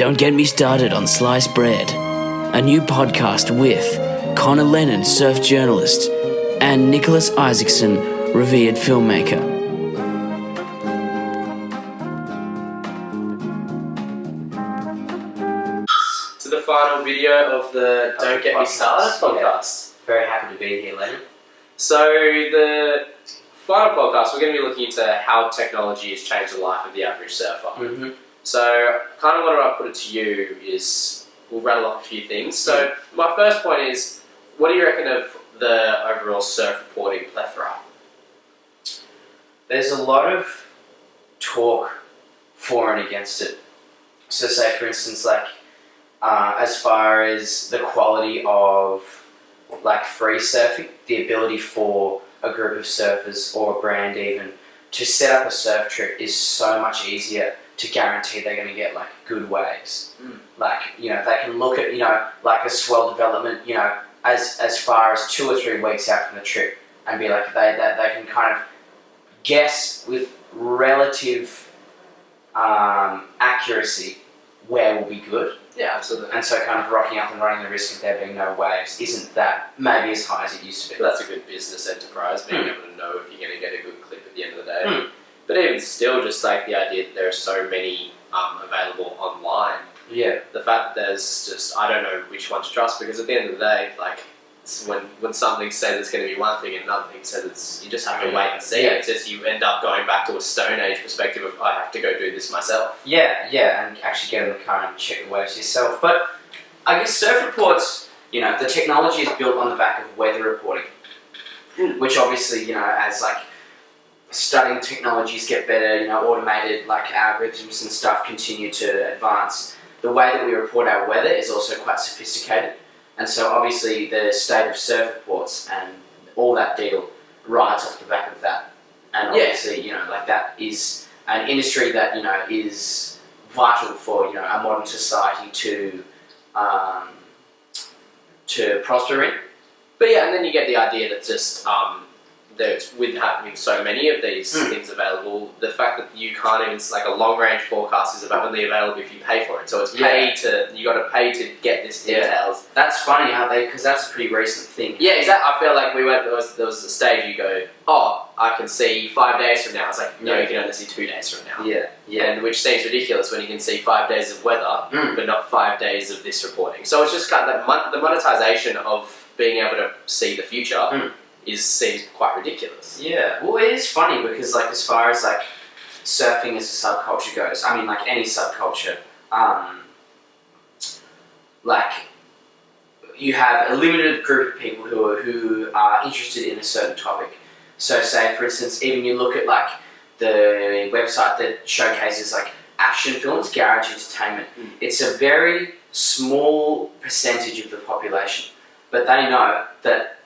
Don't get me started on Sliced Bread, a new podcast with Connor Lennon, surf journalist, and Nicholas Isaacson, revered filmmaker. To the final video of the Don't Get Me Started podcast. Yeah. Very happy to be here, Lennon. So the final podcast, we're going to be looking into how technology has changed the life of the average surfer. Mm-hmm. So kind of what I put it to you is, we'll rattle off a few things. So my first point is, what do you reckon of the overall surf reporting plethora? There's a lot of talk for and against it. So say, for instance, like, as far as the quality of like free surfing, the ability for a group of surfers or a brand even to set up a surf trip is so much easier to guarantee they're going to get like good waves. Like, you know, they can look at, you know, like a swell development, you know, as far as 2 or 3 weeks out from the trip and be like, they can kind of guess with relative accuracy where will be good. Yeah, absolutely. And so kind of rocking up and running the risk of there being no waves isn't that maybe as high as it used to be. But that's a good business enterprise, being able to know if you're going to get a good clip at the end of the day. But even still, just like the idea that there are so many available online. Yeah. The fact that there's just, I don't know which one to trust, because at the end of the day, like, it's when something says it's going to be one thing and another thing says it's, you just have to wait and see. Yeah. It's just you end up going back to a Stone Age perspective of, I have to go do this myself. Yeah, and actually get in the car and check the waves yourself. But I guess surf reports, you know, the technology is built on the back of weather reporting, which obviously, you know, as like studying technologies get better, you know, automated like algorithms and stuff continue to advance. The way that we report our weather is also quite sophisticated. And so obviously the state of surf reports and all that deal rides off the back of that. And obviously, you know, like that is an industry that, you know, is vital for, you know, a modern society to prosper in. But yeah, and then you get the idea that just that with having so many of these things available, the fact that you can't even, like, a long range forecast is about only available if you pay for it. So it's you got to pay to get this details. That's funny how because that's a pretty recent thing. Yeah, exactly. I feel like there was a stage you go, oh, I can see 5 days from now. It's like, no, you can only see 2 days from now. Yeah. And which seems ridiculous when you can see 5 days of weather, but not 5 days of this reporting. So it's just kind of the monetization of being able to see the future seems quite ridiculous. Yeah, well, it is funny because, like, as far as like surfing as a subculture goes, I mean, like any subculture, like you have a limited group of people who are interested in a certain topic. So, say for instance, even you look at like the website that showcases like action films, Garage Entertainment. It's a very small percentage of the population, but they know that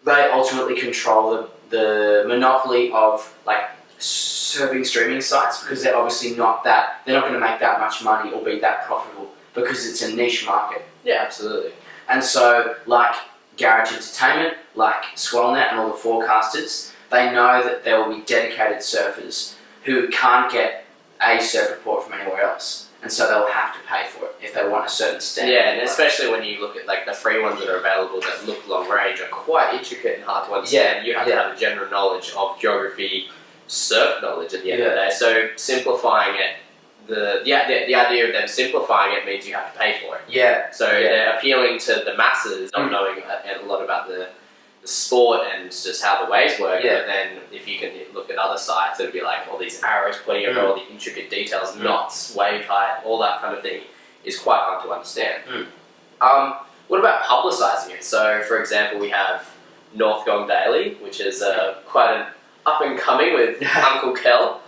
they ultimately control the monopoly of like surfing streaming sites, because they're obviously they're not going to make that much money or be that profitable because it's a niche market. Yeah, absolutely. And so like Garage Entertainment, like Swellnet and all the forecasters, they know that there will be dedicated surfers who can't get a surf report from anywhere else. And so they'll have to pay for it if they want a certain standard. Yeah, and especially when you look at like the free ones that are available that look long range are quite intricate and hard to understand. You have to have a general knowledge of geography, surf knowledge at the end of the day. So simplifying it, the idea of them simplifying it means you have to pay for it. Yeah. So they're appealing to the masses, not knowing a lot about the sport and just how the waves work. But then if you can look at other sites, it'll be like all these arrows pointing over all the intricate details, knots, wave height, all that kind of thing is quite hard to understand. What about publicising it? So for example, we have North Gong Daily, which is quite an up and coming with Uncle Kel.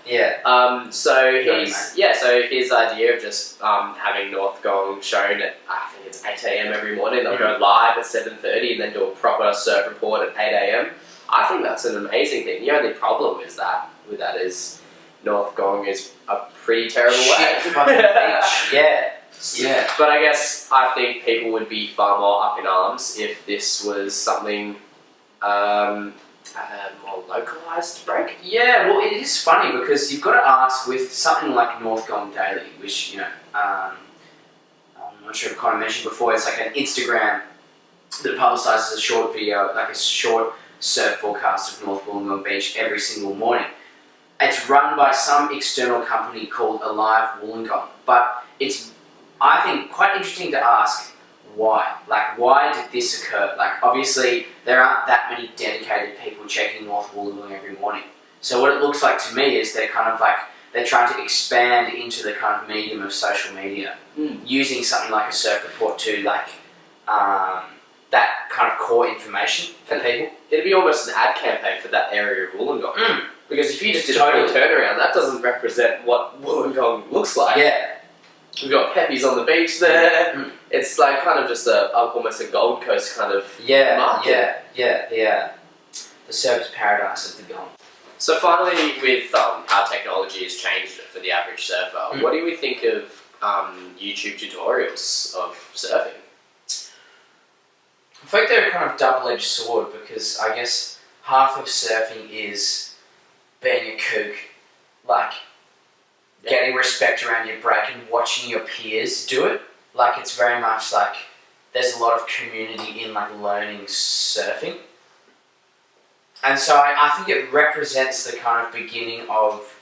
So his idea of just having North Gong shown at, I think it's 8 a.m. every morning. They'll go live at 7:30 and then do a proper surf report at 8 a.m. I think that's an amazing thing. The only problem with that is North Gong is a pretty terrible wave. Yeah. But I guess I think people would be far more up in arms if this was something more localised break? Yeah, well, it is funny because you've got to ask with something like North Gong Daily, which, you know, not sure if Connor mentioned before, it's like an Instagram that publicises a short video, like a short surf forecast of North Wollongong Beach every single morning. It's run by some external company called Alive Wollongong, but it's, I think, quite interesting to ask why. Like, why did this occur? Like, obviously, there aren't that many dedicated people checking North Wollongong every morning. So what it looks like to me is they're kind of like, they're trying to expand into the kind of medium of social media, using something like a surf report to, like, that kind of core information for people. It'd be almost an ad campaign for that area of Wollongong. Because if you just did a full turnaround, that doesn't represent what Wollongong looks like. Yeah. We've got peppies on the beach there. It's like kind of just almost a Gold Coast kind of market. The surf's paradise of the Gold. So finally, with how technology has changed for the average surfer, what do we think of YouTube tutorials of surfing? I think they're a kind of double-edged sword, because I guess half of surfing is being a kook, like getting respect around your break and watching your peers do it. Like, it's very much like there's a lot of community in like learning surfing. And so I think it represents the kind of beginning of,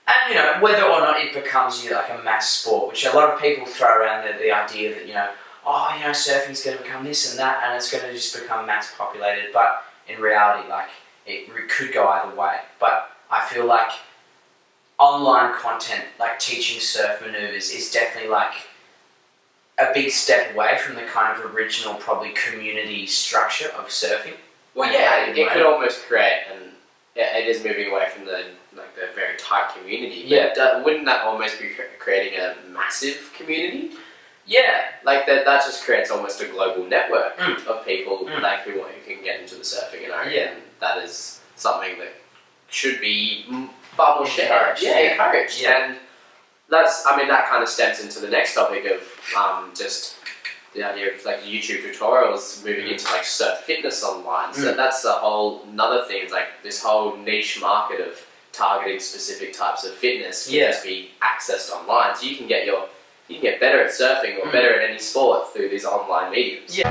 and you know, whether or not it becomes, you know, like a mass sport, which a lot of people throw around the idea that, you know, oh, you know, surfing's going to become this and that, and it's going to just become mass populated. But in reality, like, it could go either way. But I feel like online content, like teaching surf maneuvers, is definitely like a big step away from the kind of original, probably, community structure of surfing. Well, yeah, it could almost create, and it is moving away from the very tight community. But wouldn't that almost be creating a massive community? Yeah, like that just creates almost a global network of people like who can get into the surfing, and I reckon that is something that should be far more shared. Encouraged. And that's, I mean, that kind of stems into the next topic of just the idea of like YouTube tutorials moving into like surf fitness online. So that's a whole another thing. It's like this whole niche market of targeting specific types of fitness can just be accessed online. So you can get better at surfing or better at any sport through these online mediums. Yeah,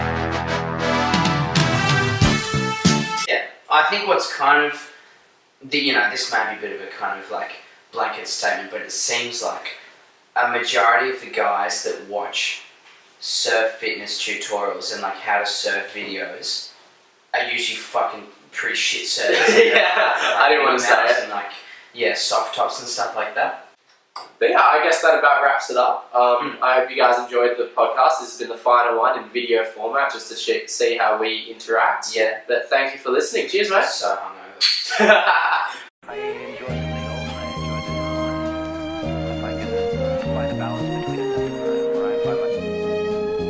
I think what's kind of, you know, this may be a bit of a kind of like blanket statement, but it seems like a majority of the guys that watch surf fitness tutorials and like how to surf videos are usually fucking pretty shit surfers. I didn't want to say it. And like, soft tops and stuff like that. But yeah, I guess that about wraps it up. I hope you guys enjoyed the podcast. This has been the final one in video format, just to see how we interact. Yeah. But thank you for listening. Cheers, mate. So hungover.